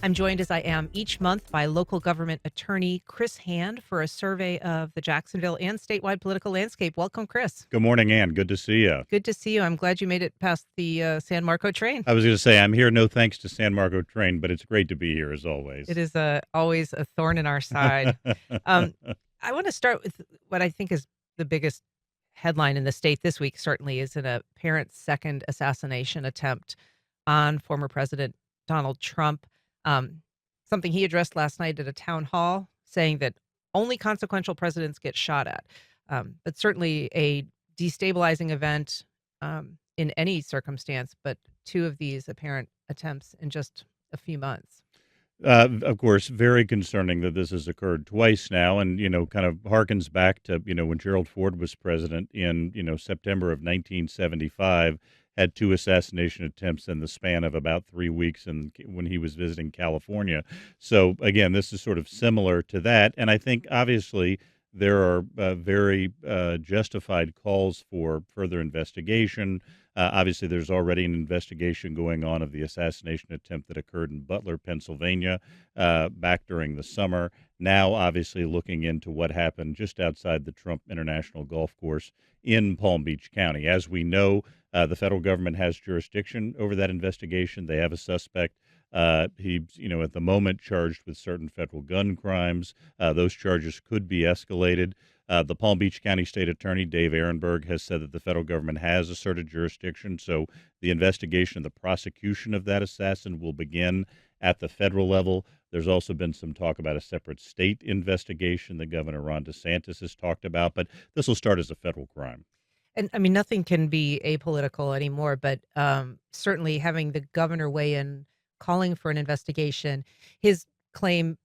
I'm joined as I am each month by local government attorney Chris Hand for a survey of the Jacksonville and statewide political landscape. Welcome, Chris. Good morning, Ann. Good to see you. Good to see you. I'm glad you made it past the San Marco train. I was going to say, I'm here no thanks to San Marco Train, but it's great to be here as It always. is always a thorn in our side. Um, I want to start with what I think is the biggest headline in the state this week, certainly, is in a parent's second assassination attempt on former President Donald Trump. Um, Something he addressed last night at a town hall, saying that only consequential presidents get shot at. But certainly a destabilizing event in any circumstance, but two of these apparent attempts in just a few months. Of course, very concerning that this has occurred twice now, and kind of harkens back to when Gerald Ford was president in September of 1975. Had two assassination attempts in the span of about 3 weeks, and when he was visiting California. So again, this is sort of similar to that, and I think obviously there are very justified calls for further investigation. Obviously, there's already an investigation going on of the assassination attempt that occurred in Butler, Pennsylvania, back during the summer. Now, obviously, looking into what happened just outside the Trump International Golf Course in Palm Beach County. As we know, the federal government has jurisdiction over that investigation. They have a suspect. He's, at the moment charged with certain federal gun crimes. Those charges could be escalated. The Palm Beach County State Attorney, Dave Ehrenberg, has said that the federal government has asserted jurisdiction. So the investigation and the prosecution of that assassin will begin at the federal level. There's also been some talk about a separate state investigation that Governor Ron DeSantis has talked about, but this will start as a federal crime. And I mean, nothing can be apolitical anymore, but certainly having the governor weigh in, calling for an investigation, his claim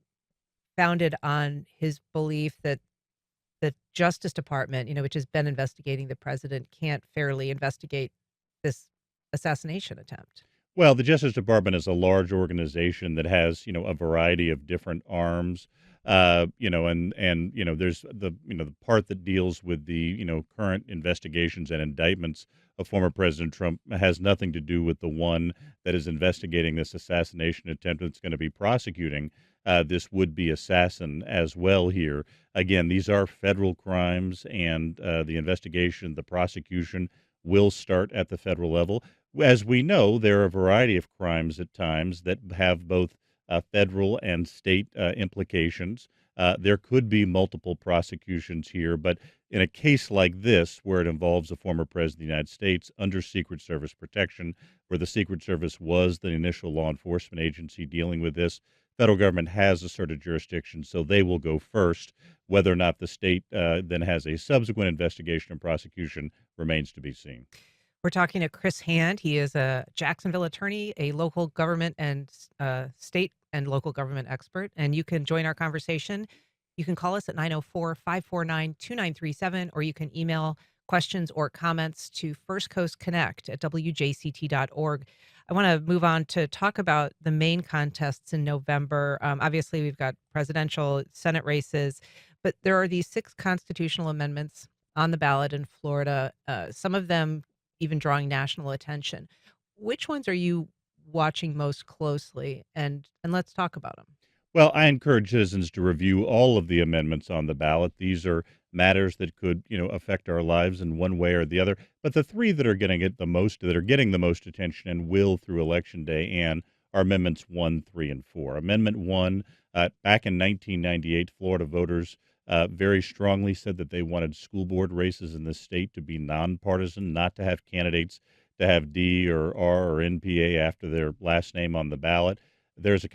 founded on his belief that the Justice Department, which has been investigating the president, can't fairly investigate this assassination attempt. Well, the Justice Department is a large organization that has, a variety of different arms. There's the part that deals with the, current investigations and indictments of former President Trump has nothing to do with the one that is investigating this assassination attempt that's going to be prosecuting this would-be assassin as well here. Again, these are federal crimes, and the investigation, the prosecution will start at the federal level. As we know, there are a variety of crimes at times that have both federal and state implications. There could be multiple prosecutions here, but in a case like this, where it involves a former president of the United States under Secret Service protection, where the Secret Service was the initial law enforcement agency dealing with this, federal government has asserted jurisdiction, so they will go first. Whether or not the state then has a subsequent investigation and prosecution remains to be seen. We're talking to Chris Hand. He is a Jacksonville attorney, a local government and state and local government expert. And you can join our conversation. You can call us at 904-549-2937, or you can email questions or comments to First Coast Connect at wjct.org. I want to move on to talk about the main contests in November. Obviously, we've got presidential, Senate races, but there are these 6 constitutional amendments on the ballot in Florida, some of them even drawing national attention. Which ones are you watching most closely? And let's talk about them. Well, I encourage citizens to review all of the amendments on the ballot. These are matters that could, affect our lives in one way or the other. But the three that are getting the most attention and will through Election Day, and are Amendments 1, 3, and 4. Amendment 1, back in 1998, Florida voters very strongly said that they wanted school board races in the state to be nonpartisan, not to have candidates to have D or R or NPA after their last name on the ballot. There's a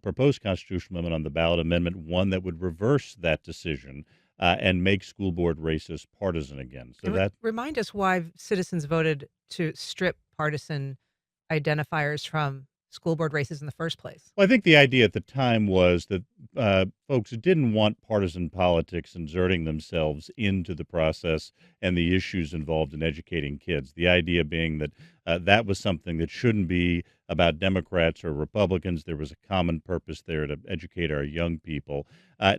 proposed constitutional amendment on the ballot, Amendment 1, that would reverse that decision and make school board races partisan again. So that Remind us why citizens voted to strip partisan identifiers from school board races in the first place. Well, I think the idea at the time was that folks didn't want partisan politics inserting themselves into the process and the issues involved in educating kids. The idea being that that was something that shouldn't be about Democrats or Republicans. There was a common purpose there to educate our young people.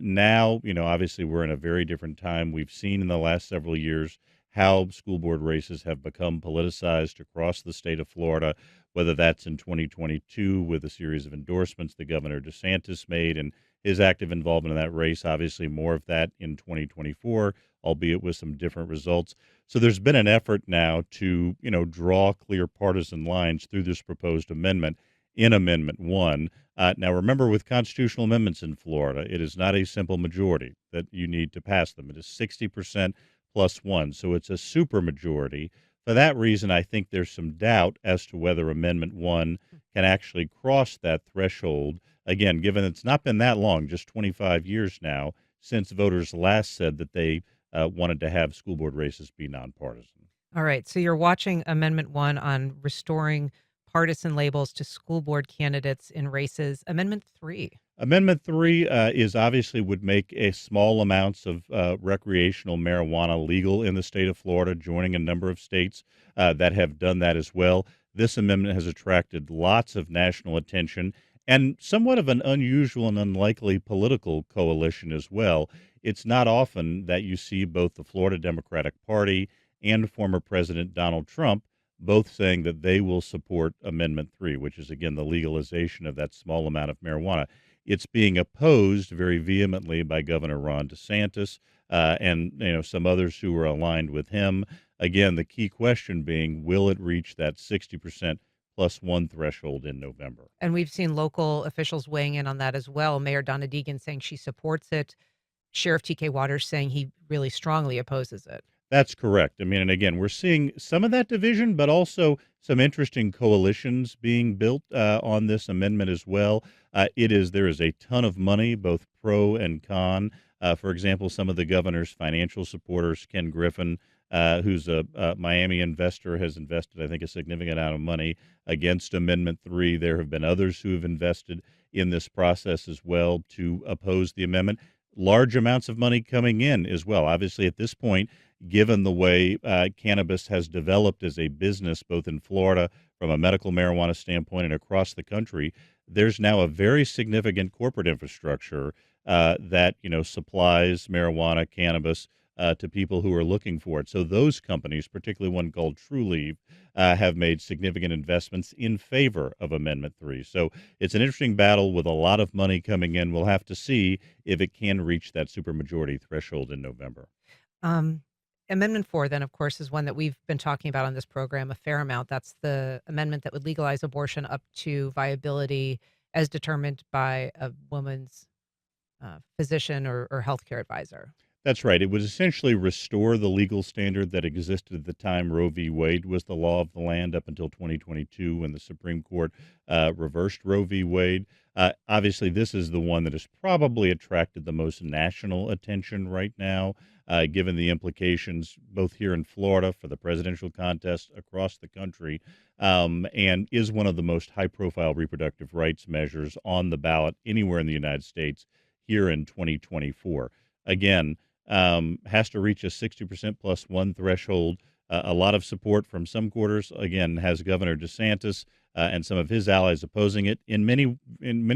Now, obviously we're in a very different time. We've seen in the last several years how school board races have become politicized across the state of Florida. whether that's in 2022 with a series of endorsements that Governor DeSantis made and his active involvement in that race. Obviously, more of that in 2024, albeit with some different results. So there's been an effort now to, draw clear partisan lines through this proposed amendment in Amendment 1. Now, remember, with constitutional amendments in Florida, it is not a simple majority that you need to pass them. It is 60% plus one. So it's a supermajority. For that reason, I think there's some doubt as to whether Amendment 1 can actually cross that threshold. Again, given it's not been that long, just 25 years now, since voters last said that they wanted to have school board races be nonpartisan. All right. So you're watching Amendment 1 on restoring partisan labels to school board candidates in races. Amendment 3. Amendment 3 is obviously would make a small amounts of recreational marijuana legal in the state of Florida, joining a number of states that have done that as well. This amendment has attracted lots of national attention and somewhat of an unusual and unlikely political coalition as well. It's not often that you see both the Florida Democratic Party and former President Donald Trump both saying that they will support Amendment 3, which is, again, the legalization of that small amount of marijuana. It's being opposed very vehemently by Governor Ron DeSantis and some others who are aligned with him. Again, the key question being, will it reach that 60% plus one threshold in November? And we've seen local officials weighing in on that as well. Mayor Donna Deegan saying she supports it. Sheriff TK Waters saying he really strongly opposes it. That's correct. I mean, and again, we're seeing some of that division, but also some interesting coalitions being built on this amendment as well. There is a ton of money, both pro and con. For example, some of the governor's financial supporters, Ken Griffin, who's a Miami investor, has invested, I think, a significant amount of money against Amendment 3. There have been others who have invested in this process as well to oppose the amendment. Large amounts of money coming in as well. Obviously, at this point, given the way cannabis has developed as a business, both in Florida from a medical marijuana standpoint and across the country, there's now a very significant corporate infrastructure that supplies marijuana, cannabis to people who are looking for it. So those companies, particularly one called Trulieve, have made significant investments in favor of Amendment 3. So it's an interesting battle with a lot of money coming in. We'll have to see if it can reach that supermajority threshold in November. Um, Amendment 4, then, of course, is one that we've been talking about on this program a fair amount. That's the amendment that would legalize abortion up to viability as determined by a woman's physician or healthcare advisor. That's right. It would essentially restore the legal standard that existed at the time Roe v. Wade was the law of the land up until 2022 when the Supreme Court reversed Roe v. Wade. Obviously, this is the one that has probably attracted the most national attention right now, given the implications both here in Florida for the presidential contest across the country, and is one of the most high profile reproductive rights measures on the ballot anywhere in the United States here in 2024. Again, has to reach a 60% plus one threshold. A lot of support from some quarters. Again, has Governor DeSantis and some of his allies opposing it in many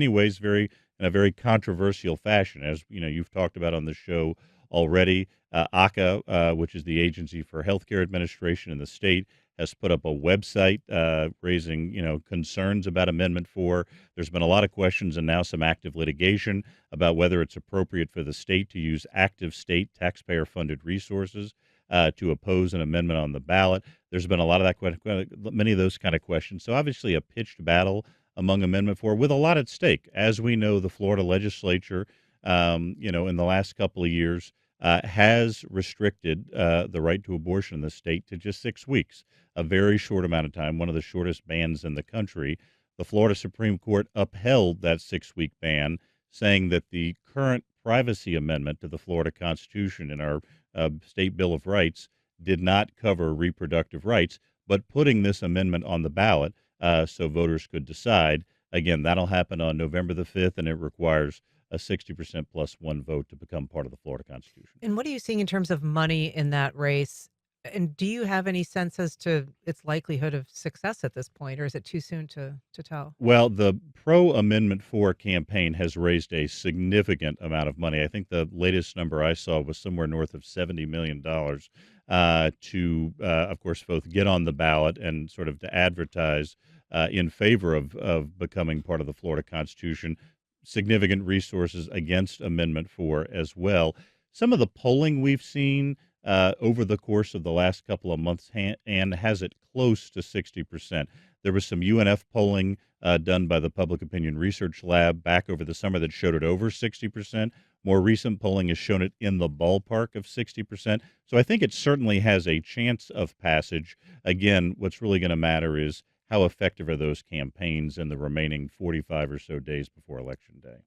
ways, in a very controversial fashion, as you've talked about on the show already. ACA, which is the Agency for Healthcare Administration in the state, has put up a website raising concerns about Amendment 4. There's been a lot of questions and now some active litigation about whether it's appropriate for the state to use active state taxpayer-funded resources to oppose an amendment on the ballot. There's been a lot of many of those kind of questions. So obviously a pitched battle among Amendment 4 with a lot at stake. As we know, the Florida legislature, in the last couple of years, has restricted the right to abortion in the state to just 6 weeks, a very short amount of time, one of the shortest bans in the country. The Florida Supreme Court upheld that 6 week ban, saying that the current privacy amendment to the Florida Constitution in our state Bill of Rights did not cover reproductive rights, but putting this amendment on the ballot so voters could decide. Again, that'll happen on November the 5th, and it requires a 60% plus one vote to become part of the Florida Constitution. And what are you seeing in terms of money in that race? And do you have any sense as to its likelihood of success at this point, or is it too soon to tell? Well, the pro Amendment 4 campaign has raised a significant amount of money. I think the latest number I saw was somewhere north of $70 million to, of course, both get on the ballot and sort of to advertise in favor of becoming part of the Florida Constitution. Significant resources against Amendment 4 as well. Some of the polling we've seen over the course of the last couple of months and has it close to 60%. There was some UNF polling done by the Public Opinion Research Lab back over the summer that showed it over 60%. More recent polling has shown it in the ballpark of 60%. So I think it certainly has a chance of passage. Again, what's really going to matter is how effective are those campaigns in the remaining 45 or so days before Election Day.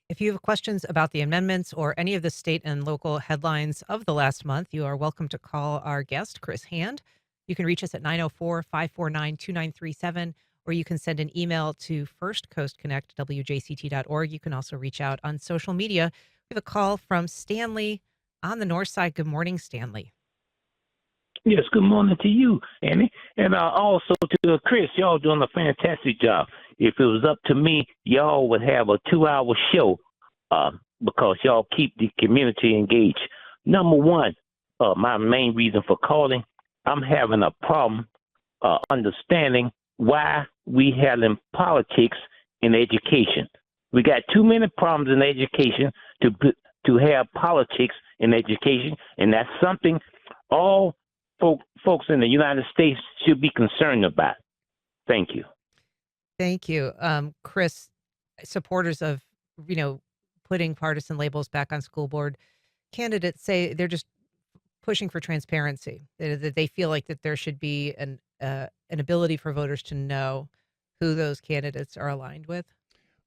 If you have questions about the amendments or any of the state and local headlines of the last month, you are welcome to call our guest, Chris Hand. You can reach us at 904-549-2937, or you can send an email to firstcoastconnect@wjct.org. You can also reach out on social media. We have a call from Stanley on the north side. Good morning, Stanley. Yes, good morning to you, Annie. And also to Chris, y'all doing a fantastic job. If it was up to me, y'all would have a 2-hour show because y'all keep the community engaged. Number one, my main reason for calling, I'm having a problem understanding why we having politics in education. We got too many problems in education to have politics in education, and that's something all folks in the United States should be concerned about. Thank you. Thank you. Chris, supporters of, putting partisan labels back on school board candidates say they're just pushing for transparency, that they feel like that there should be an ability for voters to know who those candidates are aligned with.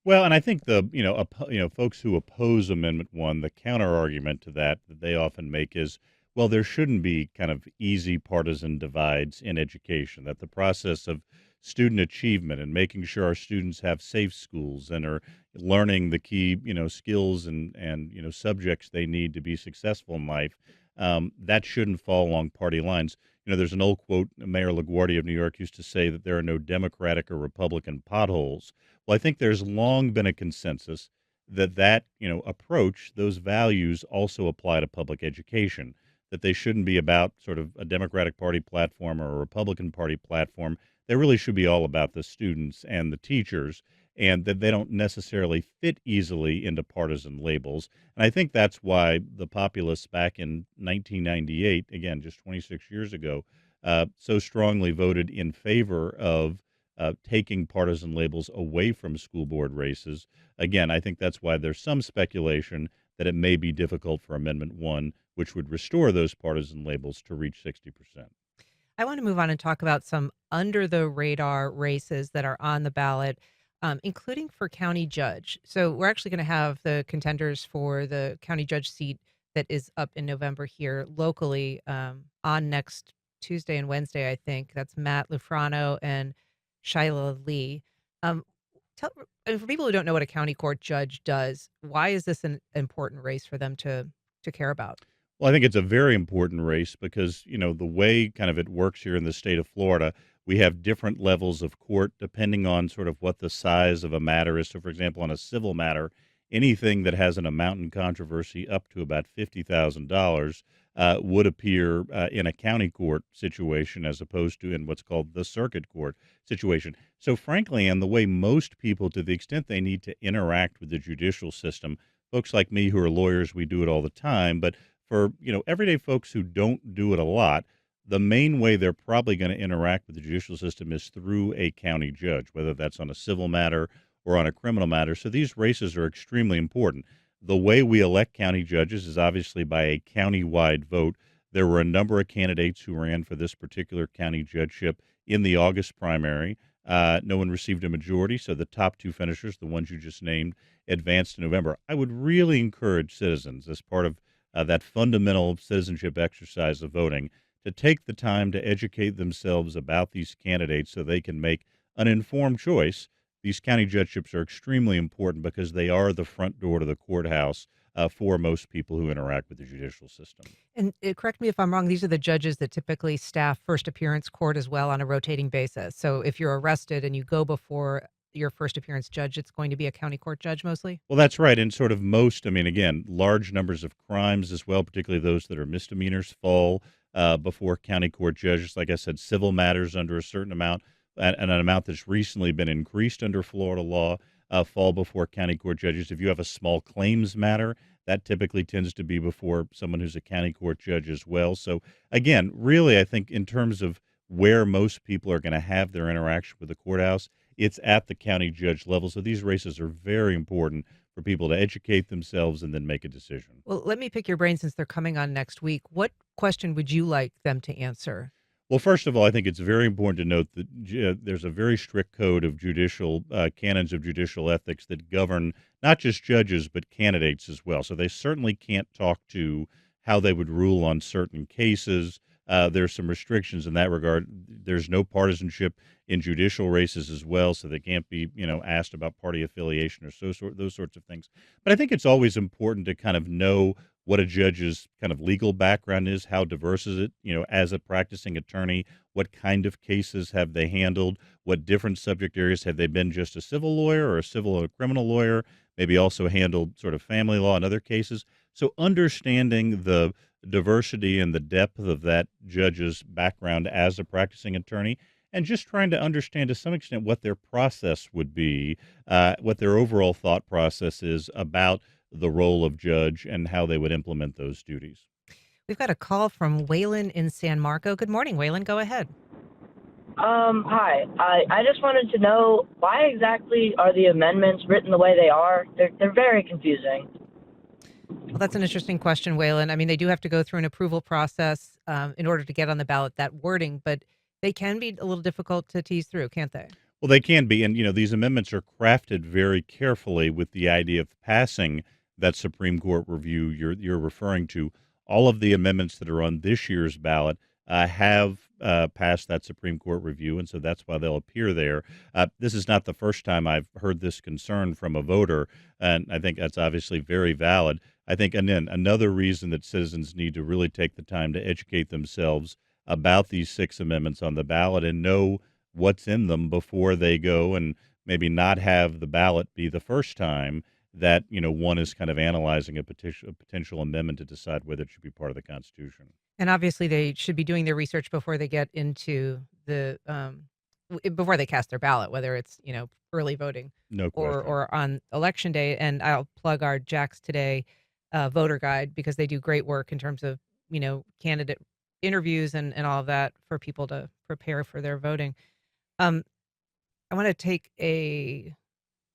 Well, and I think folks who oppose Amendment 1, the counter argument to that they often make is, well, there shouldn't be kind of easy partisan divides in education, that the process of student achievement and making sure our students have safe schools and are learning the key, skills and subjects they need to be successful in life, that shouldn't fall along party lines. There's an old quote, Mayor LaGuardia of New York used to say that there are no Democratic or Republican potholes. Well, I think there's long been a consensus that approach, those values also apply to public education, that they shouldn't be about sort of a Democratic Party platform or a Republican Party platform. They really should be all about the students and the teachers, and that they don't necessarily fit easily into partisan labels. And I think that's why the populists back in 1998, again, just 26 years ago, so strongly voted in favor of taking partisan labels away from school board races. Again, I think that's why there's some speculation that it may be difficult for Amendment 1, which would restore those partisan labels, to reach 60%. I want to move on and talk about some under the radar races that are on the ballot, including for county judge. So we're actually going to have the contenders for the county judge seat that is up in November here locally on next Tuesday and Wednesday, I think. That's Matt Lufrano and Shyla Lee. And for people who don't know what a county court judge does, why is this an important race for them to care about? Well, I think it's a very important race because, the way kind of it works here in the state of Florida, we have different levels of court depending on sort of what the size of a matter is. So, for example, on a civil matter, anything that has an amount in controversy up to about $50,000 would appear in a county court situation as opposed to in what's called the circuit court situation. So, frankly, and the way most people, to the extent they need to interact with the judicial system, folks like me who are lawyers, we do it all the time, but for everyday folks who don't do it a lot, the main way they're probably going to interact with the judicial system is through a county judge, whether that's on a civil matter or on a criminal matter. So these races are extremely important. The way we elect county judges is obviously by a county-wide vote. There were a number of candidates who ran for this particular county judgeship in the August primary. No one received a majority, so the top two finishers, the ones you just named, advanced to November. I would really encourage citizens, as part of that fundamental citizenship exercise of voting, to take the time to educate themselves about these candidates so they can make an informed choice. These county judgeships are extremely important because they are the front door to the courthouse for most people who interact with the judicial system. And correct me if I'm wrong, these are the judges that typically staff first appearance court as well on a rotating basis. So if you're arrested and you go before your first appearance judge, it's going to be a county court judge mostly? Well, that's right. And sort of most, again, large numbers of crimes as well, particularly those that are misdemeanors, fall before county court judges. Like I said, civil matters under a certain amount and an amount that's recently been increased under Florida law fall before county court judges. If you have a small claims matter, that typically tends to be before someone who's a county court judge as well. So again, really, I think in terms of where most people are going to have their interaction with the courthouse, it's at the county judge level. So these races are very important for people to educate themselves and then make a decision. Well, let me pick your brain since they're coming on next week. What question would you like them to answer? Well, first of all, I think it's very important to note that there's a very strict code of judicial canons of judicial ethics that govern not just judges but candidates as well. So they certainly can't talk to how they would rule on certain cases. There's some restrictions in that regard. There's no partisanship in judicial races as well, so they can't be asked about party affiliation or those sorts of things. But I think it's always important to kind of know what a judge's kind of legal background is, how diverse is it, as a practicing attorney, what kind of cases have they handled, what different subject areas have they been, just a civil lawyer or a civil or criminal lawyer, maybe also handled sort of family law and other cases. So understanding the diversity and the depth of that judge's background as a practicing attorney, and just trying to understand to some extent what their process would be, what their overall thought process is about the role of judge and how they would implement those duties. We've got a call from Waylon in San Marco. Good morning, Waylon. Go ahead. Hi. I just wanted to know why exactly are the amendments written the way they are? They're very confusing. Well, that's an interesting question, Waylon. I mean, they do have to go through an approval process in order to get on the ballot that wording, but they can be a little difficult to tease through, can't they? Well, they can be, and these amendments are crafted very carefully with the idea of passing that Supreme Court review you're referring to. All of the amendments that are on this year's ballot have passed that Supreme Court review, and so that's why they'll appear there. This is not the first time I've heard this concern from a voter, and I think that's obviously very valid. I think, and then another reason that citizens need to really take the time to educate themselves about these 6 amendments on the ballot and know what's in them before they go, and maybe not have the ballot be the first time that one is kind of analyzing a potential amendment to decide whether it should be part of the Constitution. And obviously, they should be doing their research before they get into before they cast their ballot, whether it's early voting No question. or on election day. And I'll plug our Jax Today voter guide because they do great work in terms of candidate interviews and all of that for people to prepare for their voting. I want to take a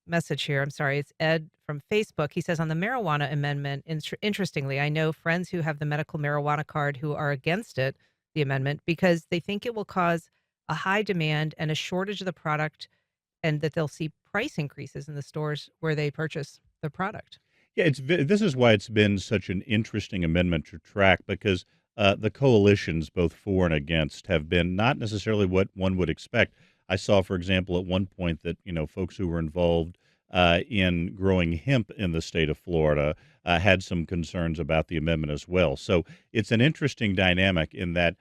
message here. I'm sorry. It's Ed from Facebook. He says on the marijuana amendment, interestingly, I know friends who have the medical marijuana card who are against it, the amendment, because they think it will cause a high demand and a shortage of the product and that they'll see price increases in the stores where they purchase the product. Yeah, this is why it's been such an interesting amendment to track, because the coalitions, both for and against, have been not necessarily what one would expect. I saw, for example, at one point that folks who were involved in growing hemp in the state of Florida had some concerns about the amendment as well. So it's an interesting dynamic in that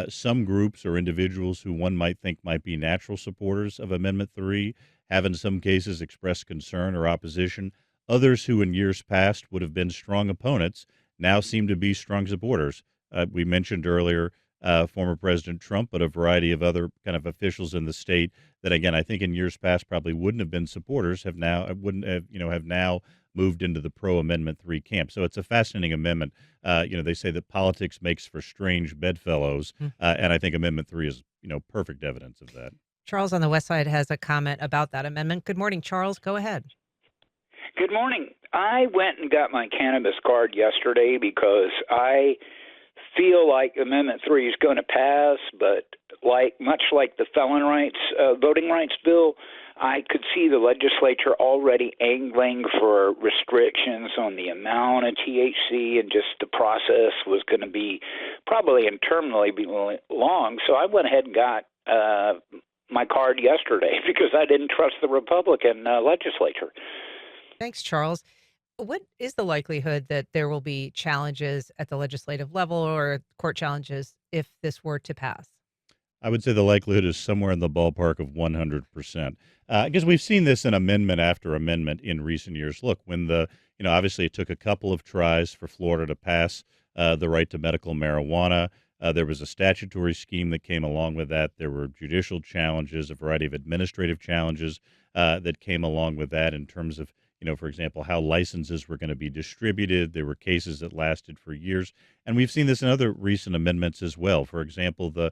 some groups or individuals who one might think might be natural supporters of Amendment 3 have in some cases expressed concern or opposition. Others who in years past would have been strong opponents now seem to be strong supporters. We mentioned earlier former President Trump, but a variety of other kind of officials in the state that, again, I think in years past probably wouldn't have been supporters have now moved into the pro Amendment 3 camp. So it's a fascinating amendment. They say that politics makes for strange bedfellows, and I think Amendment 3 is perfect evidence of that. Charles on the West Side has a comment about that amendment. Good morning, Charles. Go ahead. Good morning. I went and got my cannabis card yesterday because I feel like Amendment 3 is going to pass, but much like the voting rights bill, I could see the legislature already angling for restrictions on the amount of THC, and just the process was going to be probably interminably long. So I went ahead and got my card yesterday because I didn't trust the Republican legislature. Thanks, Charles. What is the likelihood that there will be challenges at the legislative level or court challenges if this were to pass? I would say the likelihood is somewhere in the ballpark of 100%. Because we've seen this in amendment after amendment in recent years. Look, when obviously it took a couple of tries for Florida to pass the right to medical marijuana. There was a statutory scheme that came along with that. There were judicial challenges, a variety of administrative challenges that came along with that in terms of, for example, how licenses were going to be distributed. There were cases that lasted for years. And we've seen this in other recent amendments as well. For example, the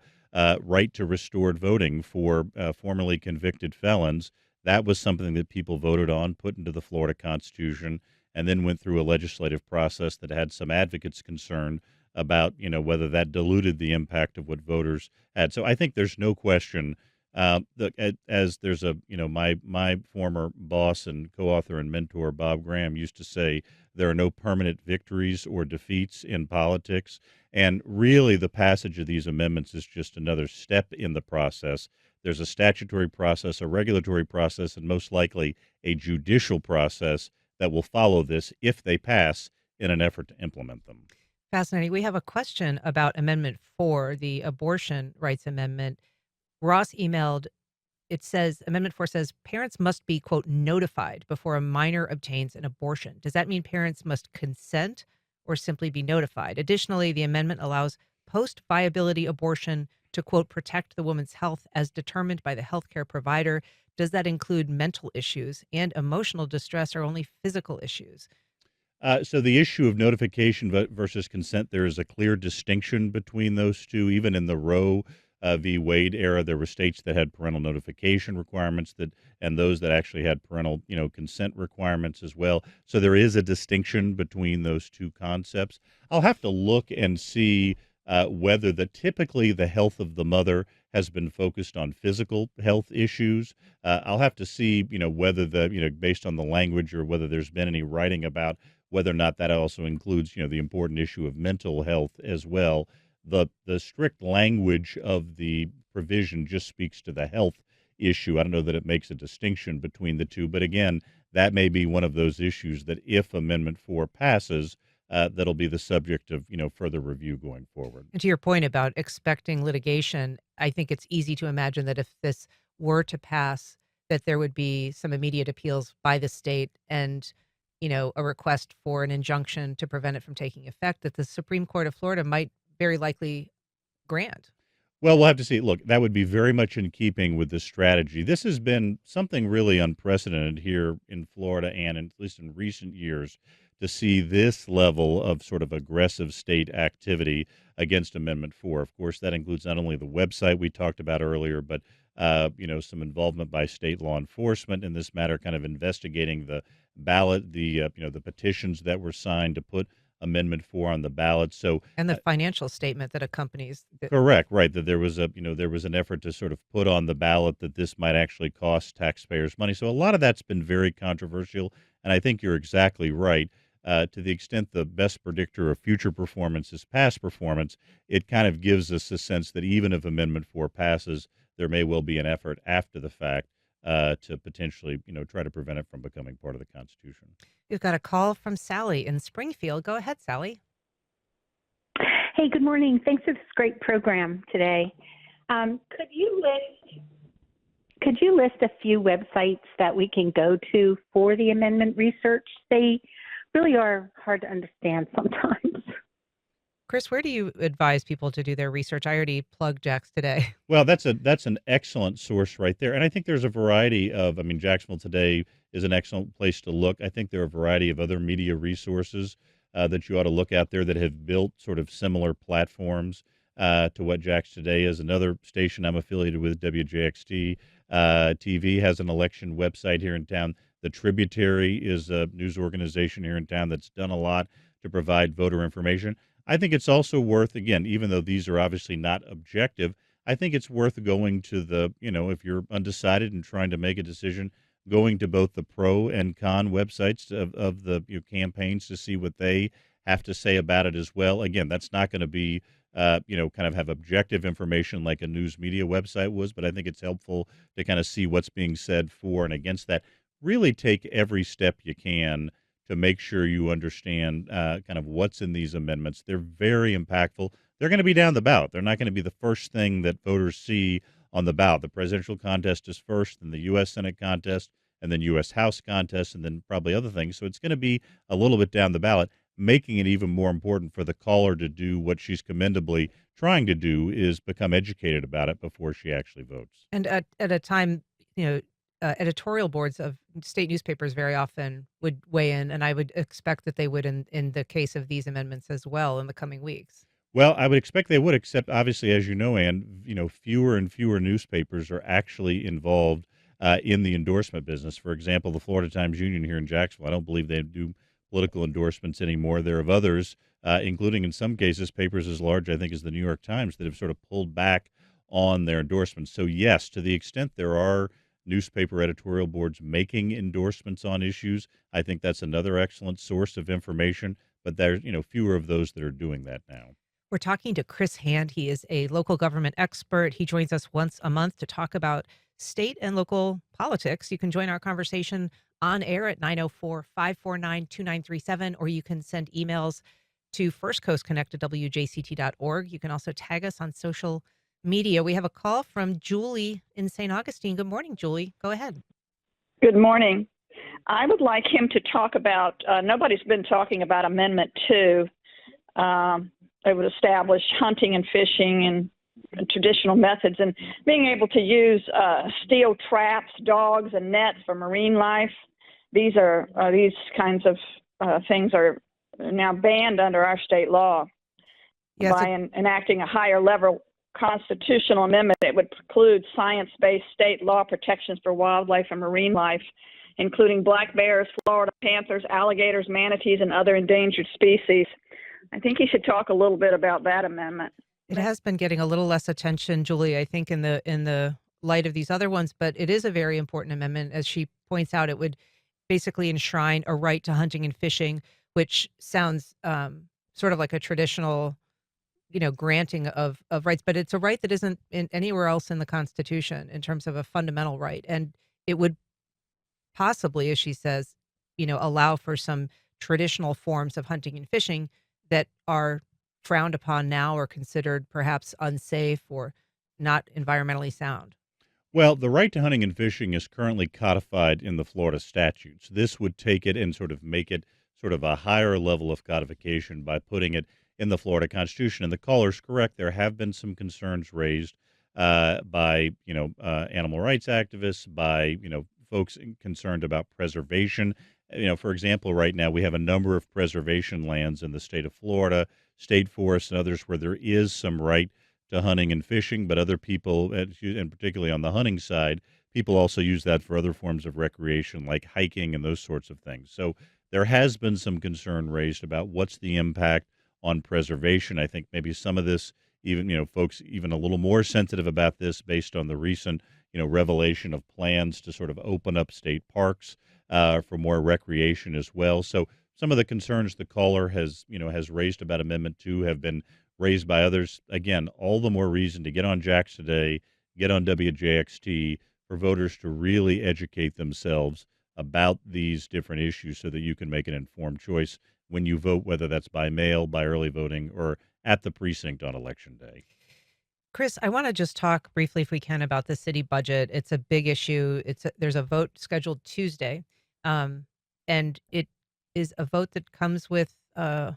right to restored voting for formerly convicted felons. That was something that people voted on, put into the Florida Constitution, and then went through a legislative process that had some advocates concerned about, whether that diluted the impact of what voters had. So I think there's no question as there's my former boss and co-author and mentor Bob Graham used to say, there are no permanent victories or defeats in politics, and really the passage of these amendments is just another step in the process. There's a statutory process, a regulatory process, and most likely a judicial process that will follow this if they pass in an effort to implement them. Fascinating. We have a question about Amendment 4, the abortion rights amendment. Ross emailed, it says, Amendment 4 says, parents must be, quote, notified before a minor obtains an abortion. Does that mean parents must consent or simply be notified? Additionally, the amendment allows post-viability abortion to, quote, protect the woman's health as determined by the healthcare provider. Does that include mental issues and emotional distress or only physical issues? So the issue of notification versus consent, there is a clear distinction between those two. Even in the Roe v. Wade era, there were states that had parental notification requirements and those that actually had parental, consent requirements as well. So there is a distinction between those two concepts. I'll have to look and see whether typically the health of the mother has been focused on physical health issues. I'll have to see, whether based on the language or whether there's been any writing about whether or not that also includes, the important issue of mental health as well. The strict language of the provision just speaks to the health issue. I don't know that it makes a distinction between the two, but again, that may be one of those issues that if Amendment 4 passes, that'll be the subject of, further review going forward. And to your point about expecting litigation, I think it's easy to imagine that if this were to pass, that there would be some immediate appeals by the state and a request for an injunction to prevent it from taking effect that the Supreme Court of Florida might very likely grant. Well, we'll have to see. Look, that would be very much in keeping with the strategy. This has been something really unprecedented here in Florida and at least in recent years to see this level of sort of aggressive state activity against Amendment 4. Of course, that includes not only the website we talked about earlier, but some involvement by state law enforcement in this matter, kind of investigating the ballot, the petitions that were signed to put Amendment 4 on the ballot. So, And the financial statement that accompanies correct, right, that there was an effort to sort of put on the ballot that this might actually cost taxpayers money. So a lot of that's been very controversial, and I think you're exactly right. To the extent the best predictor of future performance is past performance, it kind of gives us a sense that even if Amendment 4 passes, there may well be an effort after the fact to potentially, try to prevent it from becoming part of the Constitution. We've got a call from Sally in Springfield. Go ahead, Sally. Hey, good morning. Thanks for this great program today. Could you list a few websites that we can go to for the amendment research? They really are hard to understand sometimes. Chris, where do you advise people to do their research? I already plugged Jax today. Well, that's an excellent source right there, and I think there's a variety of. I mean, Jacksonville Today is an excellent place to look. I think there are a variety of other media resources that you ought to look out there that have built sort of similar platforms to what Jax Today is. Another station I'm affiliated with, WJXT TV, has an election website here in town. The Tributary is a news organization here in town that's done a lot to provide voter information. I think it's also worth, again, even though these are obviously not objective, I think it's worth going to if you're undecided and trying to make a decision, going to both the pro and con websites of the campaigns to see what they have to say about it as well. Again, that's not going to be, kind of have objective information like a news media website was, but I think it's helpful to kind of see what's being said for and against that. Really take every step you can to make sure you understand kind of what's in these amendments. They're very impactful. They're going to be down the ballot. They're not going to be the first thing that voters see on the ballot. The presidential contest is first, then the U.S. Senate contest, and then U.S. House contest, and then probably other things. So it's going to be a little bit down the ballot. making it even more important for the caller to do what she's commendably trying to do, is become educated about it before she actually votes. And at a time, you know, editorial boards of state newspapers very often would weigh in, and I would expect that they would in the case of these amendments as well in the coming weeks. Well, I would expect they would, except obviously, as you know, Ann, fewer and fewer newspapers are actually involved in the endorsement business. For example, the Florida Times Union here in Jacksonville, I don't believe they do political endorsements anymore. There are others, including in some cases papers as large, I think, as the New York Times, that have sort of pulled back on their endorsements. So, yes, to the extent there are newspaper editorial boards making endorsements on issues, I think that's another excellent source of information. But there's, fewer of those that are doing that now. We're talking to Chris Hand. He is a local government expert. He joins us once a month to talk about state and local politics. You can join our conversation on air at 904-549-2937, or you can send emails to firstcoastconnect@wjct.org. You can also tag us on social media. We have a call from Julie in St. Augustine. Good morning, Julie. Go ahead. Good morning. I would like him to talk about, nobody's been talking about Amendment 2. It would establish hunting and fishing and traditional methods, and being able to use steel traps, dogs, and nets for marine life. These kinds of things are now banned under our state law. Yes, By enacting a higher level constitutional amendment, it would preclude science-based state law protections for wildlife and marine life, including black bears, Florida panthers, alligators, manatees, and other endangered species. I think he should talk a little bit about that amendment. it has been getting a little less attention, Julie, I think in the light of these other ones, but it is a very important amendment. As she points out, it would basically enshrine a right to hunting and fishing, which sounds sort of like a traditional, granting of rights, but it's a right that isn't anywhere else in the Constitution in terms of a fundamental right. And it would possibly, as she says, allow for some traditional forms of hunting and fishing that are frowned upon now or considered perhaps unsafe or not environmentally sound. Well, the right to hunting and fishing is currently codified in the Florida statutes. This would take it and sort of make it sort of a higher level of codification by putting it in the Florida Constitution. And the caller's correct. There have been some concerns raised by, animal rights activists, by, folks concerned about preservation. For example, right now we have a number of preservation lands in the state of Florida, state forests and others, where there is some right to hunting and fishing, but other people, and particularly on the hunting side, people also use that for other forms of recreation like hiking and those sorts of things. So there has been some concern raised about what's the impact on preservation. I think maybe some of this, even, folks even a little more sensitive about this based on the recent, revelation of plans to sort of open up state parks for more recreation as well. So some of the concerns the caller has raised about Amendment 2 have been raised by others. Again, all the more reason to get on Jax today, get on WJXT, for voters to really educate themselves about these different issues so that you can make an informed choice when you vote, whether that's by mail, by early voting, or at the precinct on Election Day. Chris, I want to just talk briefly, if we can, about the city budget. It's a big issue. There's a vote scheduled Tuesday, and it is a vote that comes with a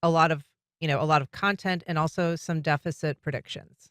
lot of content and also some deficit predictions.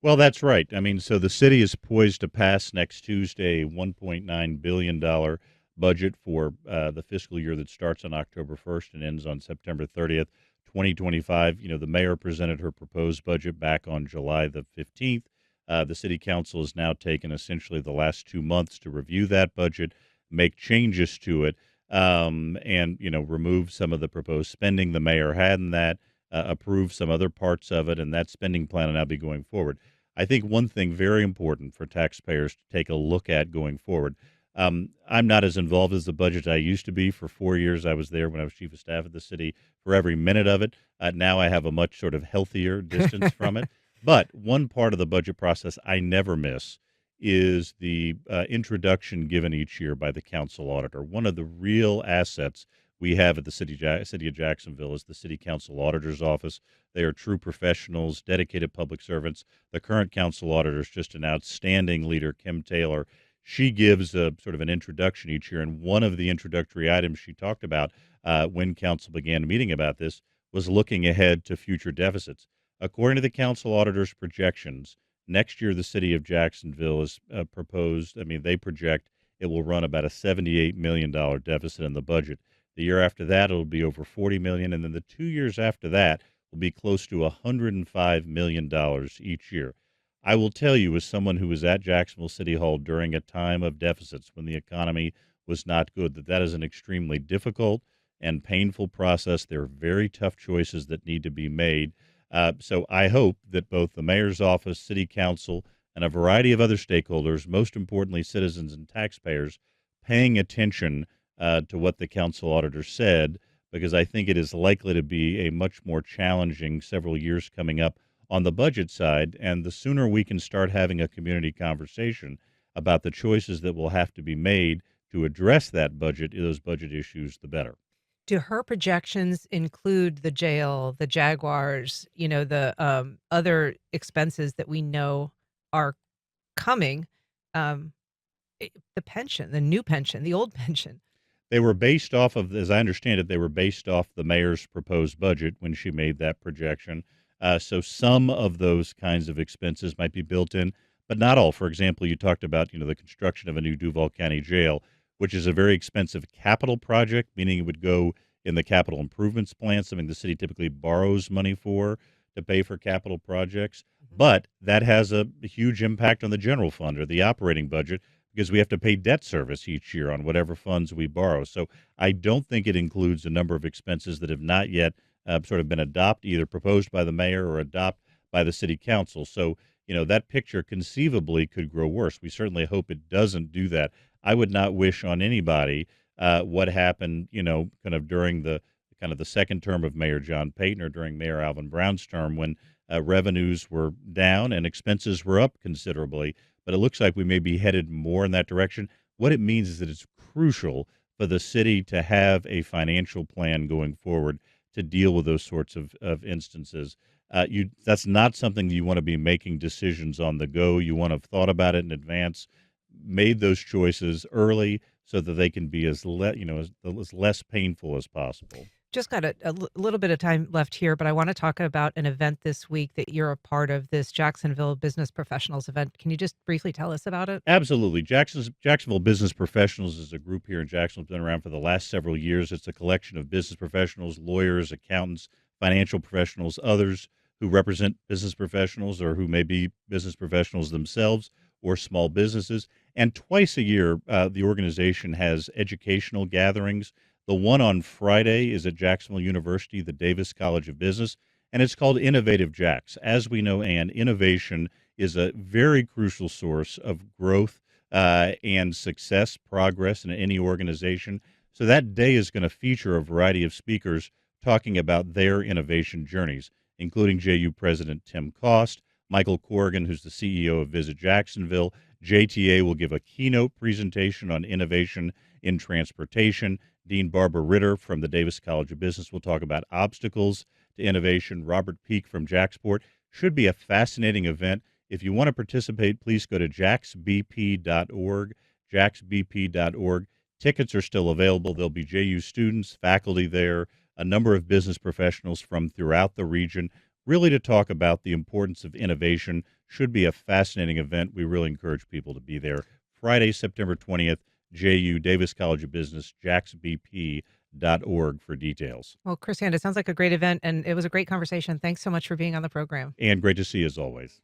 Well, that's right. I mean, so the city is poised to pass next Tuesday a $1.9 billion budget for the fiscal year that starts on October 1st and ends on September 30th, 2025. The mayor presented her proposed budget back on July the 15th. The city council has now taken essentially the last 2 months to review that budget, make changes to it, and, remove some of the proposed spending the mayor had in that, approve some other parts of it, and that spending plan will now be going forward. I think one thing very important for taxpayers to take a look at going forward. I'm not as involved as the budget I used to be. For 4 years, I was there when I was chief of staff at the city for every minute of it. Now I have a much sort of healthier distance from it. But one part of the budget process I never miss is the introduction given each year by the council auditor. One of the real assets we have at the city of Jacksonville is the city council auditor's office. They are true professionals, dedicated public servants. The current council auditor is just an outstanding leader, Kim Taylor. she gives a sort of an introduction each year. And one of the introductory items she talked about when council began meeting about this was looking ahead to future deficits. According to the council auditor's projections, next year the city of Jacksonville is proposed, I mean, they project it will run about a $78 million deficit in the budget. The year after that, it'll be over $40 million. And then the 2 years after that will be close to $105 million each year. I will tell you, as someone who was at Jacksonville City Hall during a time of deficits when the economy was not good, that is an extremely difficult and painful process. There are very tough choices that need to be made. So I hope that both the mayor's office, city council, and a variety of other stakeholders, most importantly citizens and taxpayers, paying attention to what the council auditor said, because I think it is likely to be a much more challenging several years coming up on the budget side. And the sooner we can start having a community conversation about the choices that will have to be made to address those budget issues, the better. Do her projections include the jail, the Jaguars, the other expenses that we know are coming? Um, the pension, the new pension, the old pension. They were based off of, as I understand it, they were based off the mayor's proposed budget when she made that projection. So some of those kinds of expenses might be built in, but not all. For example, you talked about, the construction of a new Duval County jail, which is a very expensive capital project, meaning it would go in the capital improvements plan, something the city typically borrows money for to pay for capital projects. But that has a huge impact on the general fund or the operating budget, because we have to pay debt service each year on whatever funds we borrow. So I don't think it includes a number of expenses that have not yet sort of been adopted, either proposed by the mayor or adopted by the city council. So, that picture conceivably could grow worse. We certainly hope it doesn't do that. I would not wish on anybody what happened, kind of during the second term of Mayor John Payton or during Mayor Alvin Brown's term, when revenues were down and expenses were up considerably. But it looks like we may be headed more in that direction. What it means is that it's crucial for the city to have a financial plan going forward to deal with those sorts of instances. That's not something you want to be making decisions on the go. You want to have thought about it in advance, made those choices early so that they can be as less painful as possible. Just got a little bit of time left here, but I want to talk about an event this week that you're a part of, this Jacksonville Business Professionals event. Can you just briefly tell us about it? Absolutely. Jacksonville Business Professionals is a group here in Jacksonville. It's been around for the last several years. It's a collection of business professionals, lawyers, accountants, financial professionals, others who represent business professionals or who may be business professionals themselves or small businesses. And twice a year, the organization has educational gatherings. The one on Friday is at Jacksonville University, the Davis College of Business, and it's called Innovative Jax. As we know, Ann, innovation is a very crucial source of growth and success, progress in any organization. So that day is going to feature a variety of speakers talking about their innovation journeys, including JU President Tim Cost, Michael Corrigan, who's the CEO of Visit Jacksonville. JTA will give a keynote presentation on innovation in transportation. Dean Barbara Ritter from the Davis College of Business will talk about obstacles to innovation. Robert Peak from Jaxport. Should be a fascinating event. If you want to participate, please go to jaxbp.org, jaxbp.org. Tickets are still available. There'll be JU students, faculty there, a number of business professionals from throughout the region, really to talk about the importance of innovation. Should be a fascinating event. We really encourage people to be there. Friday, September 20th, JU, Davis College of Business, jaxbp.org for details. Well, Chris Hand, it sounds like a great event, and it was a great conversation. Thanks so much for being on the program. And great to see you as always.